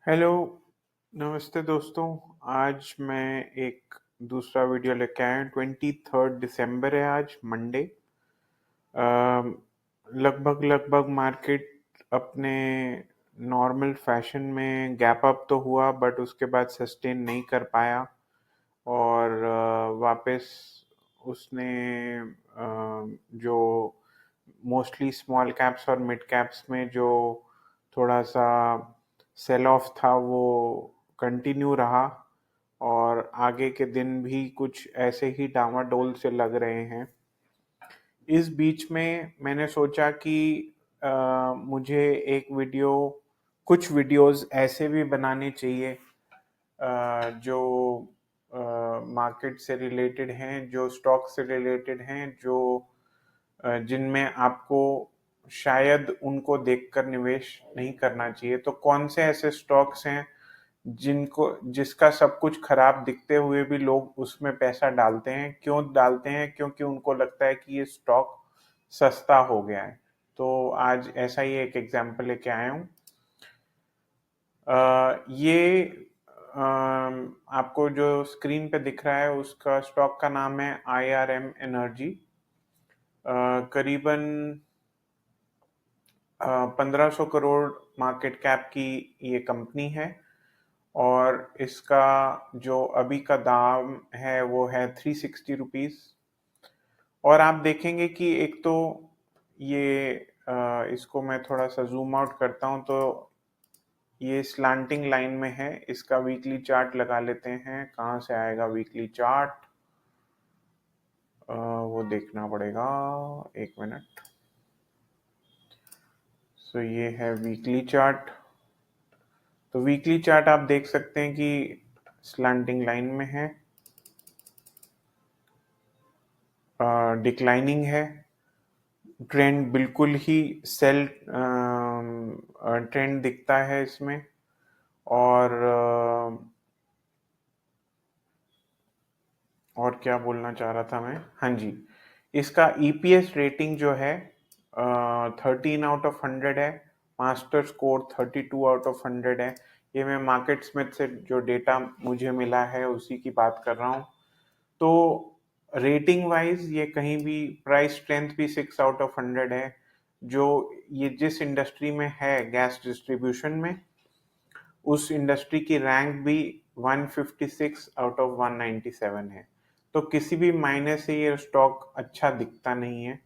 Hello, नमस्ते दोस्तों। आज मैं एक दूसरा वीडियो लेके आया हूँ। 23 दिसंबर है आज, मंडे। लगभग लगभग मार्केट अपने नॉर्मल फैशन में गैप अप तो हुआ, बट उसके बाद सस्टेन नहीं कर पाया और वापस उसने जो मोस्टली स्मॉल कैप्स और मिड कैप्स में जो थोड़ा सा सेल ऑफ था वो कंटिन्यू रहा और आगे के दिन भी कुछ ऐसे ही डामाडोल से लग रहे हैं। इस बीच में मैंने सोचा कि मुझे कुछ वीडियोस ऐसे भी बनाने चाहिए जो मार्केट से रिलेटेड हैं, जो स्टॉक से रिलेटेड हैं, जो जिनमें आपको शायद उनको देखकर निवेश नहीं करना चाहिए। तो कौन से ऐसे स्टॉक्स हैं जिसका सब कुछ खराब दिखते हुए भी लोग उसमें पैसा डालते हैं? क्यों डालते हैं? क्योंकि उनको लगता है कि ये स्टॉक सस्ता हो गया है। तो आज ऐसा ही एक एग्जांपल लेके आया हूँ। ये आपको जो स्क्रीन पे दिख रहा है उसका स्टॉक का नाम है IRM एनर्जी। करीबन 1500 करोड़ मार्केट कैप की ये कंपनी है और इसका जो अभी का दाम है वो है 360 रुपीज। और आप देखेंगे कि एक तो ये इसको मैं थोड़ा सा जूम आउट करता हूँ तो ये स्लांटिंग लाइन में है। इसका वीकली चार्ट लगा लेते हैं। कहाँ से आएगा वीकली चार्ट? वो देखना पड़ेगा, एक मिनट। सो ये है वीकली चार्ट। तो वीकली चार्ट आप देख सकते हैं कि स्लांटिंग लाइन में है, डिक्लाइनिंग है। ट्रेंड बिल्कुल ही सेल ट्रेंड दिखता है इसमें। और क्या बोलना चाह रहा था मैं? हाँ जी, इसका EPS रेटिंग जो है 13 आउट ऑफ 100 है। मास्टर स्कोर 32 आउट ऑफ 100 है। ये मैं मार्केट स्मिथ से जो डेटा मुझे मिला है उसी की बात कर रहा हूँ। तो रेटिंग वाइज ये कहीं भी, प्राइस स्ट्रेंथ भी 6 आउट ऑफ 100 है। जो ये जिस इंडस्ट्री में है, गैस डिस्ट्रीब्यूशन में, उस इंडस्ट्री की रैंक भी 156 आउट ऑफ 197 है। तो किसी भी मायने से ये स्टॉक अच्छा दिखता नहीं है।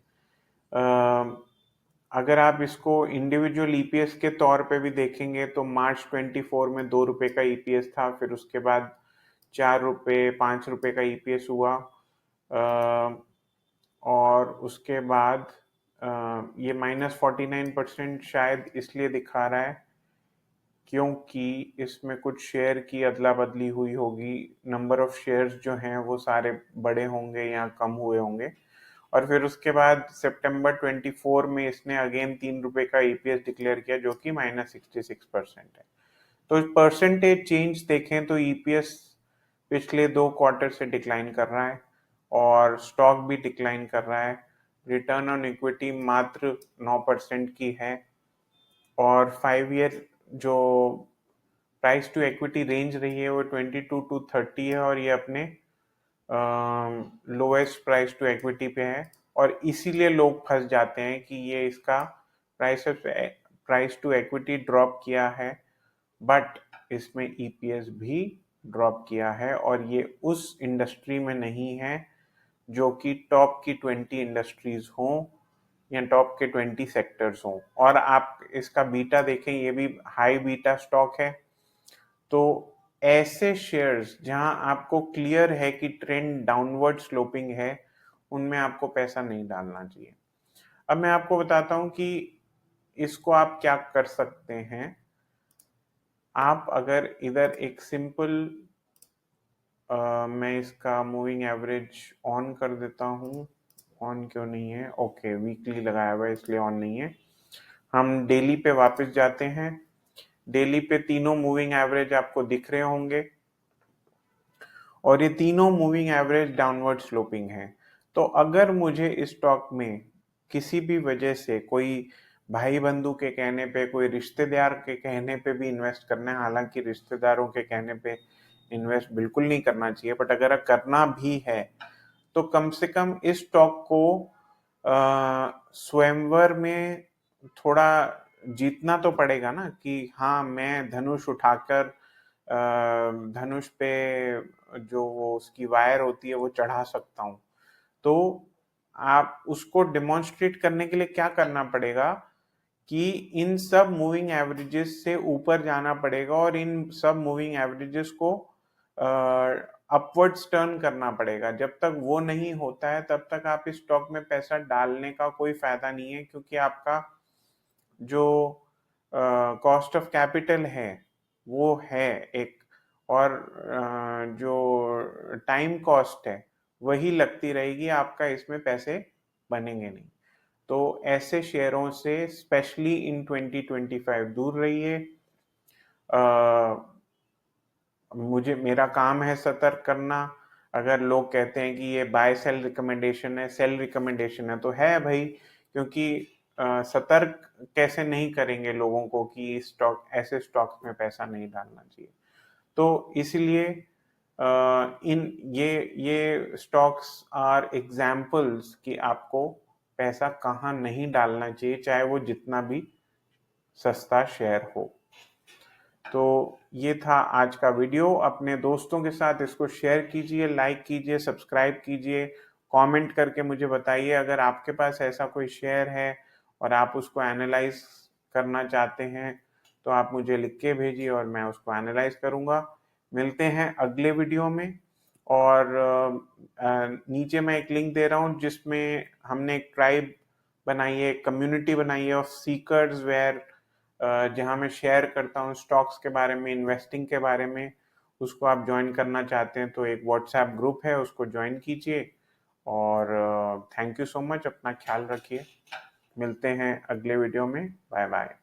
अगर आप इसको इंडिविजुअल EPS के तौर पे भी देखेंगे तो मार्च 24 में 2 रुपए का EPS था, फिर उसके बाद 4 रुपए 5 रुपए का EPS हुआ और उसके बाद ये -49% शायद इसलिए दिखा रहा है क्योंकि इसमें कुछ शेयर की अदला बदली हुई होगी। नंबर ऑफ शेयर्स जो हैं वो सारे बड़े होंगे या कम हुए होंगे। और फिर उसके बाद सितंबर 24 में इसने अगेन 3 रुपए का EPS डिक्लेयर किया जो कि -66% है। तो परसेंटेज चेंज देखें तो EPS पिछले 2 क्वार्टर से डिक्लाइन कर रहा है और स्टॉक भी डिक्लाइन कर रहा है। रिटर्न ऑन इक्विटी मात्र 9% की है और 5 ईयर जो प्राइस टू इक्विटी रेंज रही है वो 22 to 30 है और ये अपने लोएस्ट प्राइस टू इक्विटी पे है। और इसीलिए लोग फंस जाते हैं कि ये इसका प्राइस टू इक्विटी ड्रॉप किया है, बट इसमें EPS भी ड्रॉप किया है और ये उस इंडस्ट्री में नहीं है जो कि टॉप की 20 इंडस्ट्रीज हों या टॉप के 20 सेक्टर्स हों। और आप इसका बीटा देखें, ये भी हाई बीटा स्टॉक है। तो ऐसे शेयर्स जहां आपको क्लियर है कि ट्रेंड डाउनवर्ड स्लोपिंग है, उनमें आपको पैसा नहीं डालना चाहिए। अब मैं आपको बताता हूं कि इसको आप क्या कर सकते हैं। आप अगर इधर एक सिंपल मैं इसका मूविंग एवरेज ऑन कर देता हूँ। ऑन क्यों नहीं है? ओके, वीकली लगाया हुआ है इसलिए ऑन नहीं है। हम डेली पे वापस जाते हैं। डेली पे तीनों मूविंग एवरेज आपको दिख रहे होंगे और ये तीनों मूविंग एवरेज डाउनवर्ड स्लोपिंग है। तो अगर मुझे इस स्टॉक में किसी भी वजह से कोई भाई बंधु के कहने पे, कोई रिश्तेदार के कहने पे भी इन्वेस्ट करना है। हालांकि रिश्तेदारों के कहने पे इन्वेस्ट बिल्कुल नहीं करना चाहिए, बट अगर करना भी है तो कम से कम इस स्टॉक को स्वयंवर में थोड़ा जीतना तो पड़ेगा ना, कि हाँ मैं धनुष उठाकर धनुष पे जो वो उसकी वायर होती है वो चढ़ा सकता हूँ। तो आप उसको डिमॉन्स्ट्रेट करने के लिए क्या करना पड़ेगा कि इन सब मूविंग एवरेजेस से ऊपर जाना पड़ेगा और इन सब मूविंग एवरेजेस को अपवर्ड्स टर्न करना पड़ेगा। जब तक वो नहीं होता है तब तक आप इस स्टॉक में पैसा डालने का कोई फायदा नहीं है, क्योंकि आपका जो कॉस्ट ऑफ कैपिटल है वो है एक, और जो टाइम कॉस्ट है वही लगती रहेगी, आपका इसमें पैसे बनेंगे नहीं। तो ऐसे शेयरों से स्पेशली इन 2025 दूर रहिए। मेरा काम है सतर्क करना। अगर लोग कहते हैं कि ये बाय सेल रिकमेंडेशन है, सेल रिकमेंडेशन है, तो है भाई, क्योंकि सतर्क कैसे नहीं करेंगे लोगों को कि स्टॉक, ऐसे स्टॉक्स में पैसा नहीं डालना चाहिए। तो इसलिए इन ये स्टॉक्स आर एग्जाम्पल्स कि आपको पैसा कहाँ नहीं डालना चाहिए, चाहे वो जितना भी सस्ता शेयर हो। तो ये था आज का वीडियो। अपने दोस्तों के साथ इसको शेयर कीजिए, लाइक कीजिए, सब्सक्राइब कीजिए, कमेंट करके मुझे बताइए अगर आपके पास ऐसा कोई शेयर है और आप उसको एनालाइज करना चाहते हैं तो आप मुझे लिख के भेजिए और मैं उसको एनालाइज करूँगा। मिलते हैं अगले वीडियो में। और नीचे मैं एक लिंक दे रहा हूँ जिसमें हमने एक ट्राइब बनाई है, एक कम्युनिटी बनाई है ऑफ सीकर्स, वेयर जहां मैं शेयर करता हूँ स्टॉक्स के बारे में, इन्वेस्टिंग के बारे में। उसको आप ज्वाइन करना चाहते हैं तो एक व्हाट्सएप ग्रुप है, उसको ज्वाइन कीजिए। और थैंक यू सो मच, अपना ख्याल रखिए। मिलते हैं अगले वीडियो में। Bye bye.